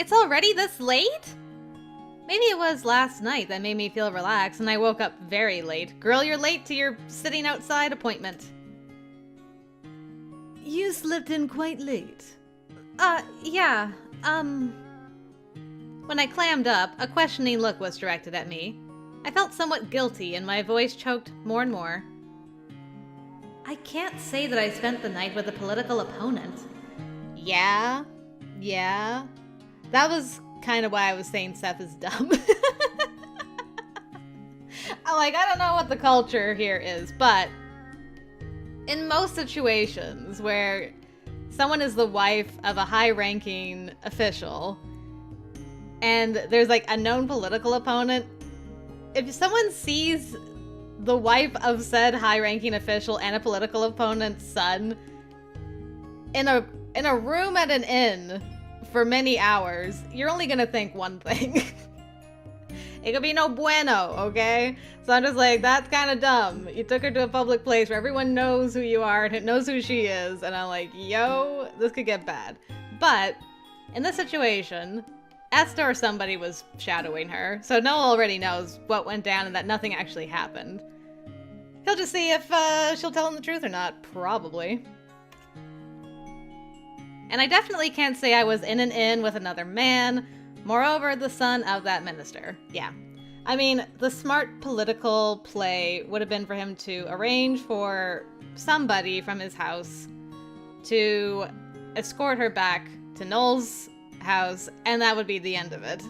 It's already this late? Maybe it was last night that made me feel relaxed and I woke up very late. Girl, you're late to your sitting outside appointment. You slept in quite late. Yeah. When I clammed up, a questioning look was directed at me. I felt somewhat guilty and my voice choked more and more. I can't say that I spent the night with a political opponent. Yeah. That was kind of why I was saying Seth is dumb. I don't know what the culture here is, but in most situations where someone is the wife of a high-ranking official and there's a known political opponent, if someone sees the wife of said high-ranking official and a political opponent's son in a room at an inn for many hours, you're only gonna think one thing. It could be no bueno, okay? So I'm just that's kind of dumb. You took her to a public place where everyone knows who you are and it knows who she is, and I'm like, yo, this could get bad. But in this situation, Esther or somebody was shadowing her, so Noel already knows what went down and that nothing actually happened. He'll just see if she'll tell him the truth or not, probably. And I definitely can't say I was in an inn with another man, moreover, the son of that minister. Yeah. I mean, the smart political play would have been for him to arrange for somebody from his house to escort her back to Noel's house, and that would be the end of it.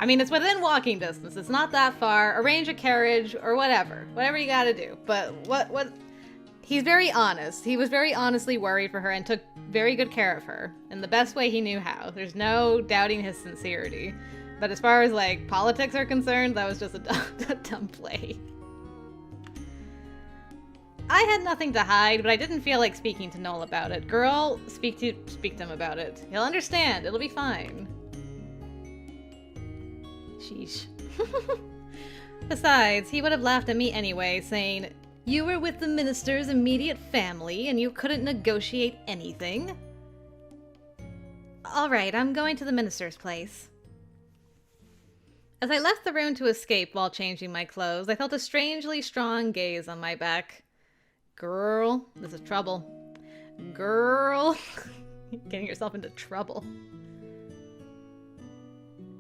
I mean, it's within walking distance. It's not that far. Arrange a carriage or whatever. Whatever you gotta do. But what... He's very honest. He was very honestly worried for her and took very good care of her in the best way he knew how. There's no doubting his sincerity. But as far as politics are concerned, that was just a dumb play. I had nothing to hide, but I didn't feel like speaking to Noel about it. Girl, speak to him about it. He'll understand. It'll be fine. Sheesh. Besides, he would have laughed at me anyway, saying, "You were with the minister's immediate family and you couldn't negotiate anything." Alright, I'm going to the minister's place. As I left the room to escape while changing my clothes, I felt a strangely strong gaze on my back. Girl, this is trouble. Girl, getting yourself into trouble.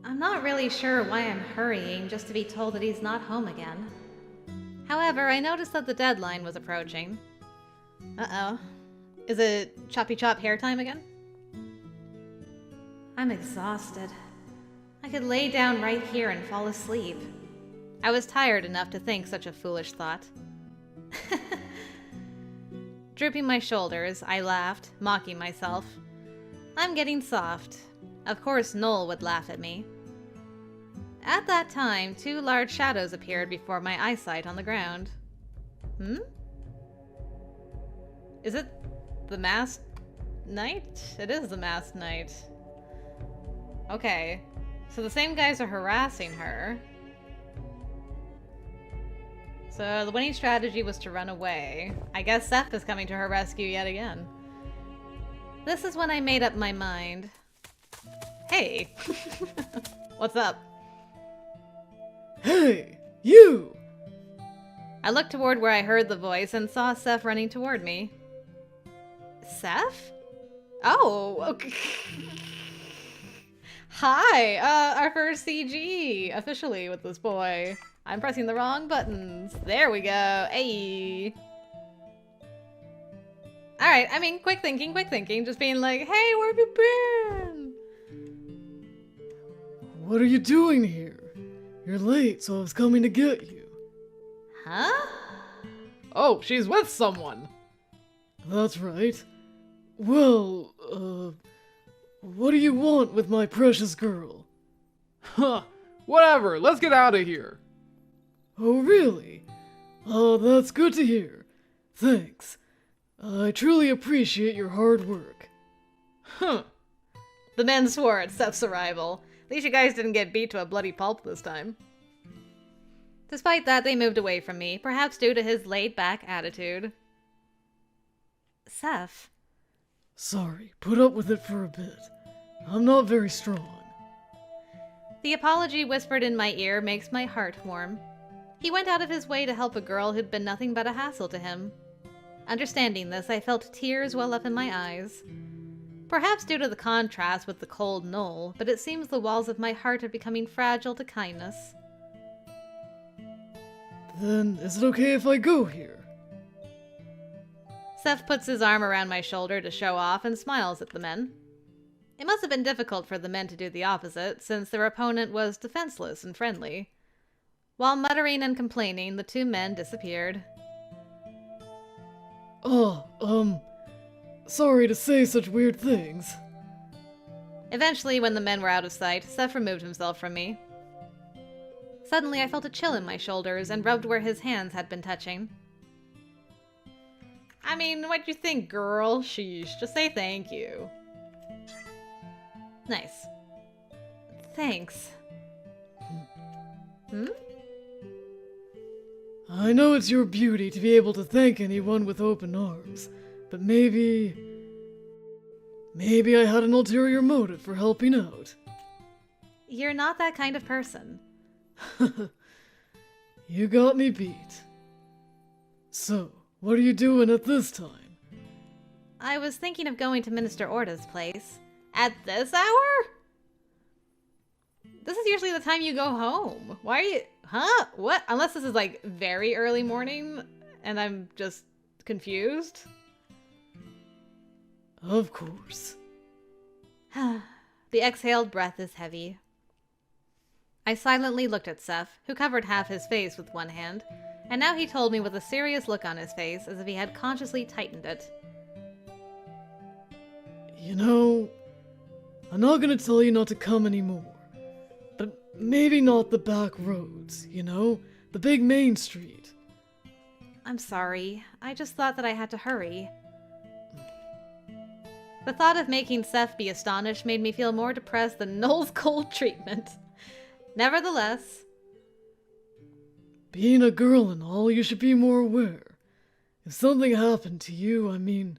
I'm not really sure why I'm hurrying just to be told that he's not home again. However, I noticed that the deadline was approaching. Uh-oh. Is it choppy chop hair time again? I'm exhausted. I could lay down right here and fall asleep. I was tired enough to think such a foolish thought. Drooping my shoulders, I laughed, mocking myself. I'm getting soft. Of course Noel would laugh at me. At that time, 2 large shadows appeared before my eyesight on the ground. Is it the masked knight? It is the masked knight. Okay. So the same guys are harassing her. So the winning strategy was to run away. I guess Seth is coming to her rescue yet again. This is when I made up my mind. Hey! What's up? Hey, you! I looked toward where I heard the voice and saw Seth running toward me. Seth? Oh, okay. Hi, our first CG, officially, with this boy. I'm pressing the wrong buttons. There we go. Hey. Alright, I mean, quick thinking. Just being like, hey, where have you been? What are you doing here? You're late, so I was coming to get you. Huh? Oh, she's with someone. That's right. Well, what do you want with my precious girl? Huh. Whatever, let's get out of here. Oh, really? Oh, that's good to hear. Thanks. I truly appreciate your hard work. Huh. The men swore at Seth's arrival. At least you guys didn't get beat to a bloody pulp this time. Despite that, they moved away from me, perhaps due to his laid-back attitude. Seth. Sorry, put up with it for a bit. I'm not very strong. The apology whispered in my ear makes my heart warm. He went out of his way to help a girl who'd been nothing but a hassle to him. Understanding this, I felt tears well up in my eyes. Perhaps due to the contrast with the cold Noel, but it seems the walls of my heart are becoming fragile to kindness. Then is it okay if I go here? Seth puts his arm around my shoulder to show off and smiles at the men. It must have been difficult for the men to do the opposite, since their opponent was defenseless and friendly. While muttering and complaining, the two men disappeared. Sorry to say such weird things. Eventually, when the men were out of sight, Seth removed himself from me. Suddenly, I felt a chill in my shoulders and rubbed where his hands had been touching. I mean, what'd you think, girl? Sheesh, just say thank you. Nice. Thanks. Hmm? I know it's your beauty to be able to thank anyone with open arms, but maybe I had an ulterior motive for helping out. You're not that kind of person. You got me beat. So, what are you doing at this time? I was thinking of going to Minister Orta's place. At this hour? This is usually the time you go home. Why are you... Huh? What? Unless this is like very early morning and I'm just confused. Of course. The exhaled breath is heavy. I silently looked at Seth, who covered half his face with one hand, and now he told me with a serious look on his face as if he had consciously tightened it. You know, I'm not gonna tell you not to come anymore. But maybe not the back roads, you know? The big main street. I'm sorry. I just thought that I had to hurry. The thought of making Seth be astonished made me feel more depressed than Noel's cold treatment. Nevertheless... Being a girl and all, you should be more aware. If something happened to you, I mean...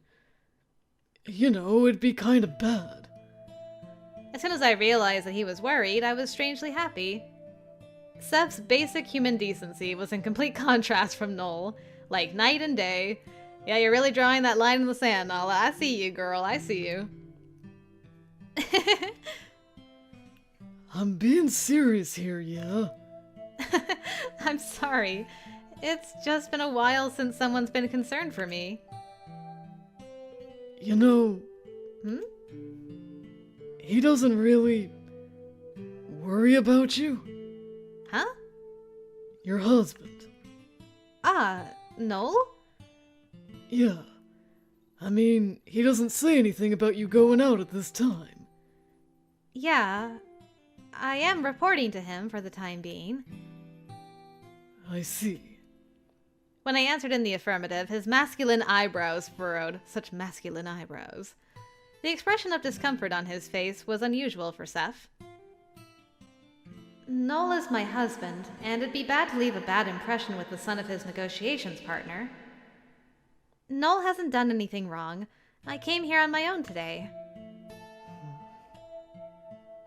You know, it'd be kinda bad. As soon as I realized that he was worried, I was strangely happy. Seth's basic human decency was in complete contrast from Noel, like night and day. Yeah, you're really drawing that line in the sand, Naala. I see you, girl. I see you. I'm being serious here, yeah? I'm sorry. It's just been a while since someone's been concerned for me. You know... He doesn't really... worry about you? Huh? Your husband. Noel? Yeah. I mean, he doesn't say anything about you going out at this time. Yeah. I am reporting to him for the time being. I see. When I answered in the affirmative, his masculine eyebrows furrowed. Such masculine eyebrows. The expression of discomfort on his face was unusual for Seth. Noel is my husband, and it'd be bad to leave a bad impression with the son of his negotiations partner. Noel hasn't done anything wrong. I came here on my own today.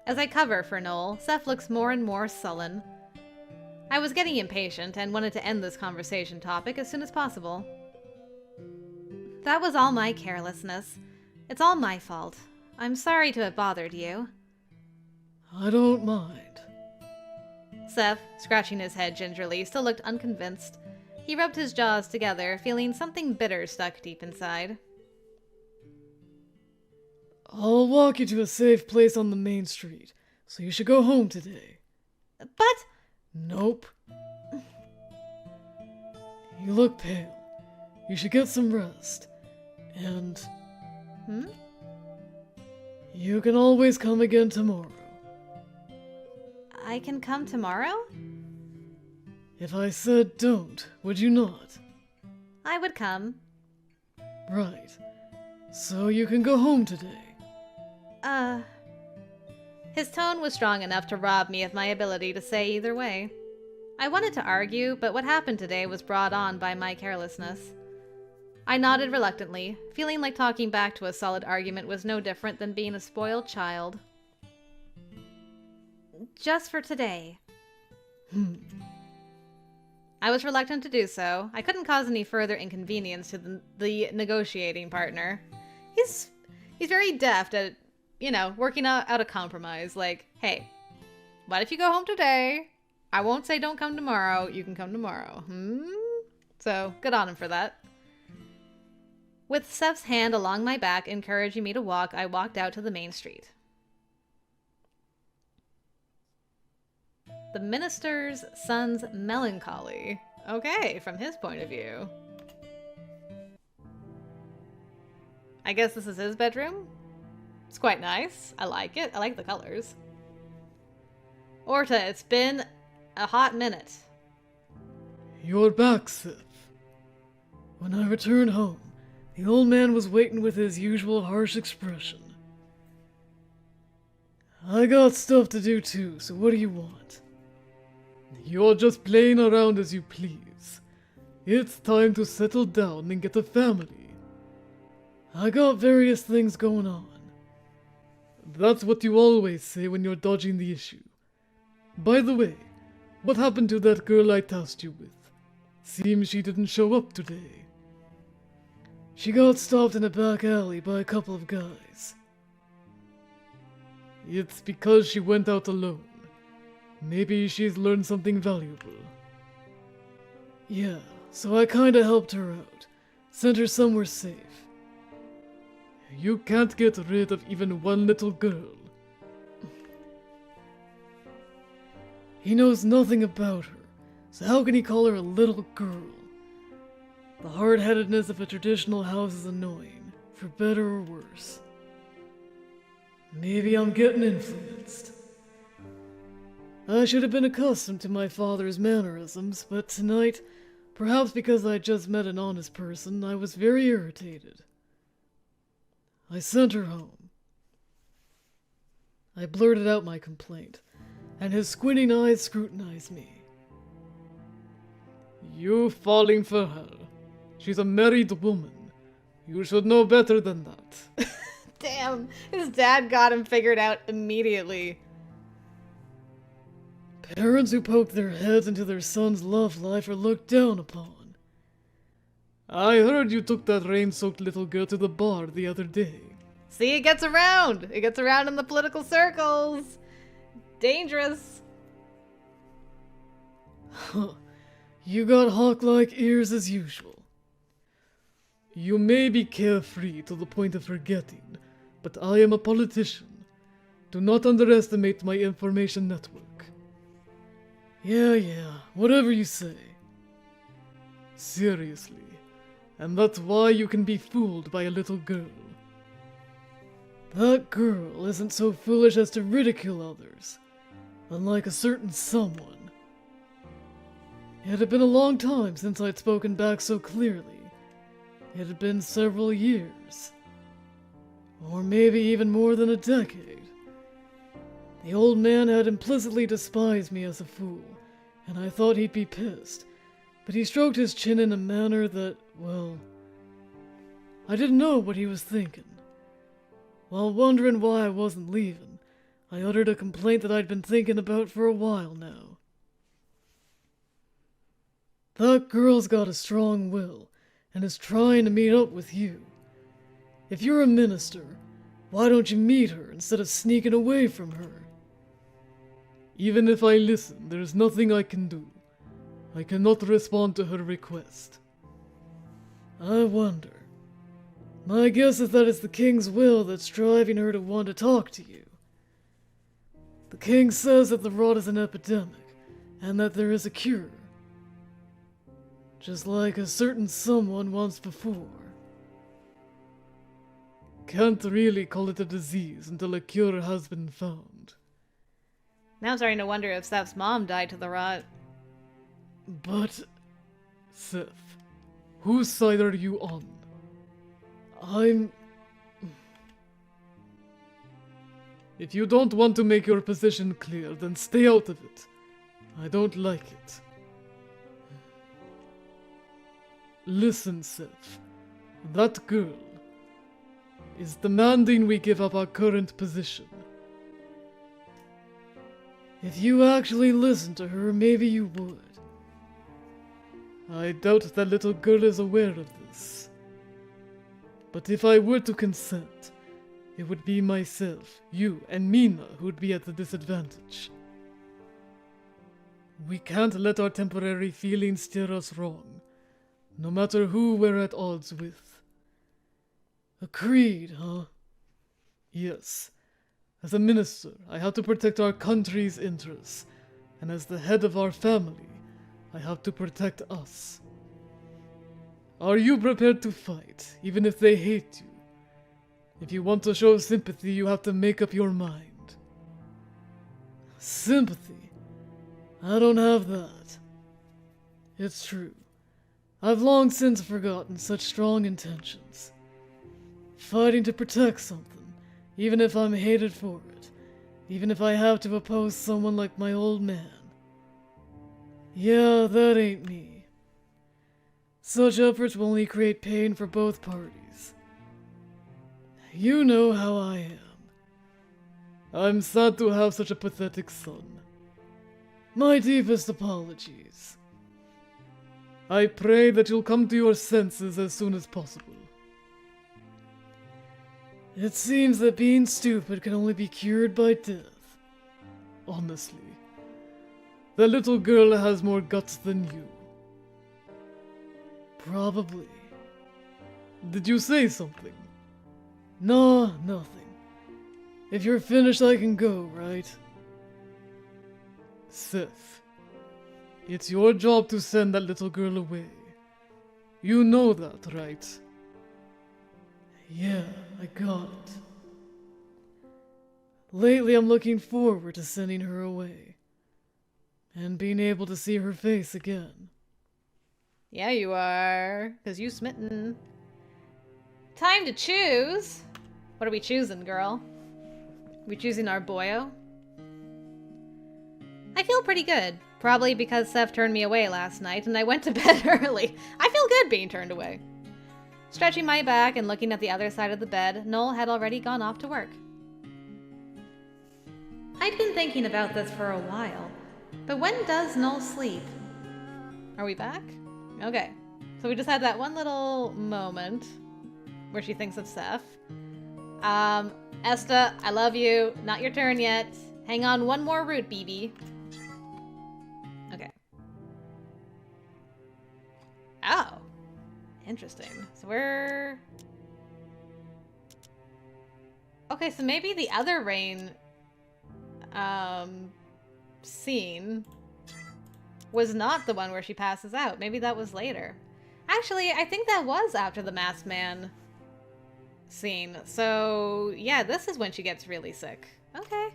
As I cover for Noel, Seth looks more and more sullen. I was getting impatient and wanted to end this conversation topic as soon as possible. That was all my carelessness. It's all my fault. I'm sorry to have bothered you. I don't mind. Seth, scratching his head gingerly, still looked unconvinced. He rubbed his jaws together, feeling something bitter stuck deep inside. I'll walk you to a safe place on the main street, so you should go home today. But... Nope. You look pale. You should get some rest. And... You can always come again tomorrow. I can come tomorrow? If I said don't, would you not? I would come. Right. So you can go home today. His tone was strong enough to rob me of my ability to say either way. I wanted to argue, but what happened today was brought on by my carelessness. I nodded reluctantly, feeling like talking back to a solid argument was no different than being a spoiled child. just for today. I was reluctant to do so. I couldn't cause any further inconvenience to the negotiating partner. He's very deft at, working out a compromise. Like, hey, what if you go home today? I won't say don't come tomorrow. You can come tomorrow. So, good on him for that. With Seth's hand along my back, encouraging me to walk, I walked out to the main street. The minister's son's melancholy. Okay, from his point of view. I guess this is his bedroom? It's quite nice. I like it. I like the colors. Orta, it's been a hot minute. You're back, Seth. When I returned home, the old man was waiting with his usual harsh expression. I got stuff to do too, so what do you want? You're just playing around as you please. It's time to settle down and get a family. I got various things going on. That's what you always say when you're dodging the issue. By the way, what happened to that girl I tasked you with? Seems she didn't show up today. She got stopped in a back alley by a couple of guys. It's because she went out alone. Maybe she's learned something valuable. Yeah, so I kinda helped her out. Sent her somewhere safe. You can't get rid of even one little girl. He knows nothing about her, so how can he call her a little girl? The hard-headedness of a traditional house is annoying, for better or worse. Maybe I'm getting influenced. I should have been accustomed to my father's mannerisms, but tonight, perhaps because I'd just met an honest person, I was very irritated. I sent her home. I blurted out my complaint, and his squinting eyes scrutinized me. You falling for her? She's a married woman. You should know better than that. Damn, his dad got him figured out immediately. Parents who poke their heads into their son's love life are looked down upon. I heard you took that rain-soaked little girl to the bar the other day. See, it gets around. It gets around in the political circles. Dangerous. Huh. You got hawk-like ears as usual. You may be carefree to the point of forgetting, but I am a politician. Do not underestimate my information network. Yeah, whatever you say. Seriously, and that's why you can be fooled by a little girl. That girl isn't so foolish as to ridicule others, unlike a certain someone. It had been a long time since I'd spoken back so clearly. It had been several years. Or maybe even more than a decade. The old man had implicitly despised me as a fool, and I thought he'd be pissed, but he stroked his chin in a manner that, well, I didn't know what he was thinking. While wondering why I wasn't leaving, I uttered a complaint that I'd been thinking about for a while now. That girl's got a strong will, and is trying to meet up with you. If you're a minister, why don't you meet her instead of sneaking away from her? Even if I listen, there's nothing I can do. I cannot respond to her request. I wonder. My guess is that it's the king's will that's driving her to want to talk to you. The king says that the rot is an epidemic, and that there is a cure. Just like a certain someone once before. Can't really call it a disease until a cure has been found. Now I'm starting to wonder if Steph's mom died to the rot. But, Seth, whose side are you on? If you don't want to make your position clear, then stay out of it. I don't like it. Listen, Seth. That girl is demanding we give up our current position. If you actually listened to her, maybe you would. I doubt that little girl is aware of this. But if I were to consent, it would be myself, you, and Mina who would be at the disadvantage. We can't let our temporary feelings steer us wrong, no matter who we're at odds with. Agreed, huh? Yes. As a minister, I have to protect our country's interests, and as the head of our family, I have to protect us. Are you prepared to fight, even if they hate you? If you want to show sympathy, you have to make up your mind. Sympathy? I don't have that. It's true. I've long since forgotten such strong intentions. Fighting to protect something, even if I'm hated for it, even if I have to oppose someone like my old man. Yeah, that ain't me. Such efforts will only create pain for both parties. You know how I am. I'm sad to have such a pathetic son. My deepest apologies. I pray that you'll come to your senses as soon as possible. It seems that being stupid can only be cured by death. Honestly. The little girl has more guts than you. Probably. Did you say something? No, nothing. If you're finished, I can go, right? Seth, it's your job to send that little girl away. You know that, right? Yeah, I got it. Lately, I'm looking forward to sending her away. And being able to see her face again. Yeah, you are. Because you smitten. Time to choose. What are we choosing, girl? We choosing our boyo? I feel pretty good. Probably because Seth turned me away last night and I went to bed early. I feel good being turned away. Stretching my back and looking at the other side of the bed, Noel had already gone off to work. I'd been thinking about this for a while, but when does Noel sleep? Are we back? Okay. So we just had that one little moment where she thinks of Seth. Esta, I love you. Not your turn yet. Hang on one more route, BB. Okay. Oh. Interesting. So we're... Okay, so maybe the other rain scene was not the one where she passes out. Maybe that was later. Actually, I think that was after the masked man scene. So, yeah, this is when she gets really sick. Okay.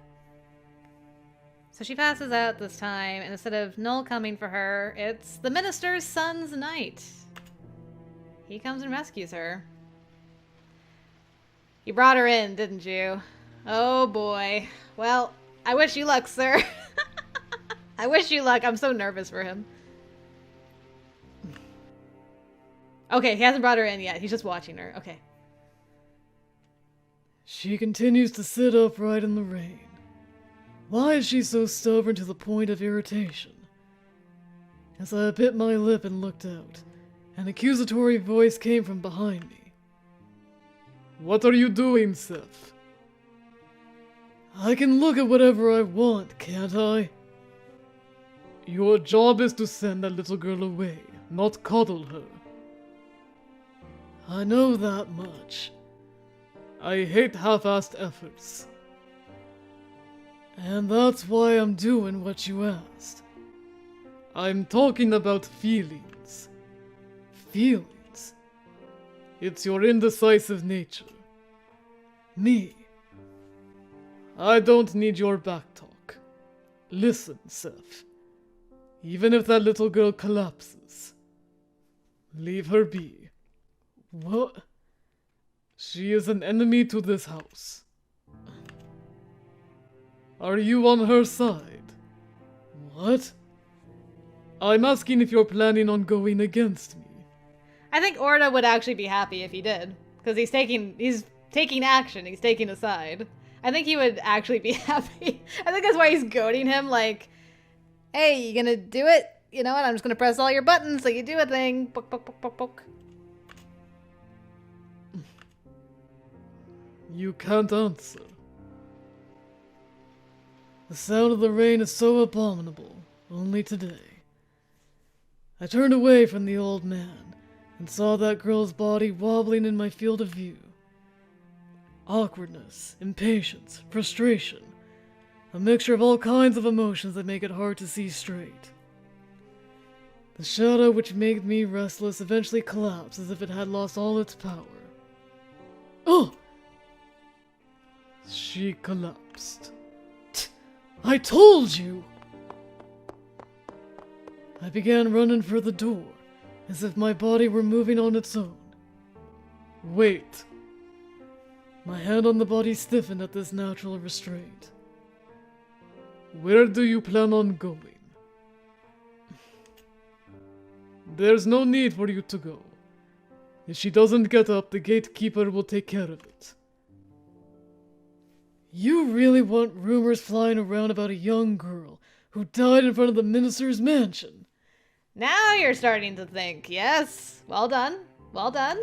So she passes out this time, and instead of Noel coming for her, it's the minister's son's night. He comes and rescues her. You brought her in, didn't you? Oh boy. Well, I wish you luck, sir. I wish you luck. I'm so nervous for him. Okay, he hasn't brought her in yet. He's just watching her. Okay. She continues to sit upright in the rain. Why is she so stubborn to the point of irritation? As I bit my lip and looked out, an accusatory voice came from behind me. What are you doing, Seth? I can look at whatever I want, can't I? Your job is to send that little girl away, not coddle her. I know that much. I hate half-assed efforts. And that's why I'm doing what you asked. I'm talking about feelings. Feelings? It's your indecisive nature. Me? I don't need your backtalk. Listen, Seth. Even if that little girl collapses, leave her be. What? She is an enemy to this house. Are you on her side? What? I'm asking if you're planning on going against me. I think Orda would actually be happy if he did. Because he's taking action. He's taking a side. I think he would actually be happy. I think that's why he's goading him, like, hey, you gonna do it? You know what? I'm just gonna press all your buttons so you do a thing. Poke, poke, poke, poke, poke. You can't answer. The sound of the rain is so abominable, only today. I turned away from the old man and saw that girl's body wobbling in my field of view. Awkwardness, impatience, frustration. A mixture of all kinds of emotions that make it hard to see straight. The shadow which made me restless eventually collapsed as if it had lost all its power. Oh! She collapsed. I told you! I began running for the door, as if my body were moving on its own. Wait. My hand on the body stiffened at this natural restraint. Where do you plan on going? There's no need for you to go. If she doesn't get up, the gatekeeper will take care of it. You really want rumors flying around about a young girl who died in front of the minister's mansion? Now you're starting to think. Yes. Well done. Well done.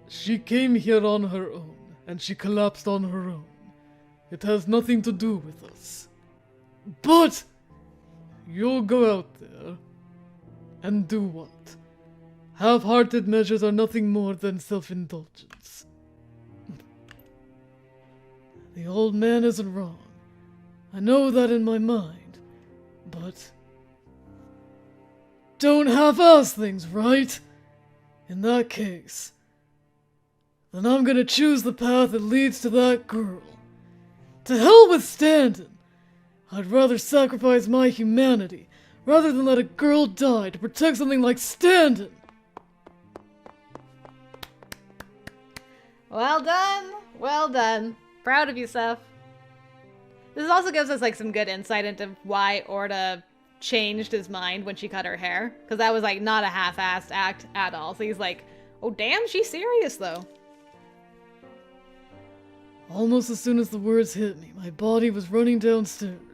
She came here on her own, and she collapsed on her own. It has nothing to do with us. But You'll go out there and do what? Half-hearted measures are nothing more than self-indulgence. the old man isn't wrong. I know that in my mind. But don't half-ass things, right? In that case, then I'm gonna choose the path that leads to that girl. To hell with Stanton! I'd rather sacrifice my humanity rather than let a girl die to protect something like Stanton! Well done. Well done. Proud of you, Seth. This also gives us like some good insight into why Orta changed his mind when she cut her hair. Because that was like not a half-assed act at all. So he's like, oh damn, she's serious though. Almost as soon as the words hit me, my body was running downstairs.